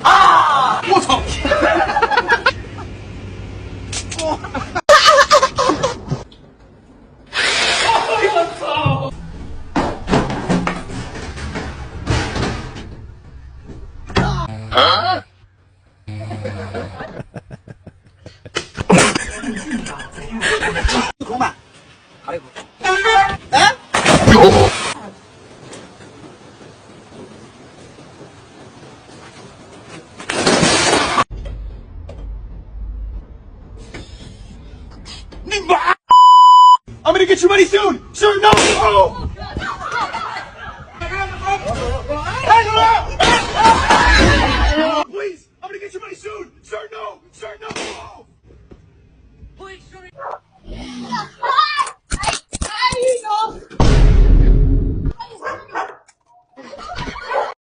啊！我操！我操！啊！同吧，好嘞。哎。你妈！I'm gonna get you money soon! Sir, no! Oh!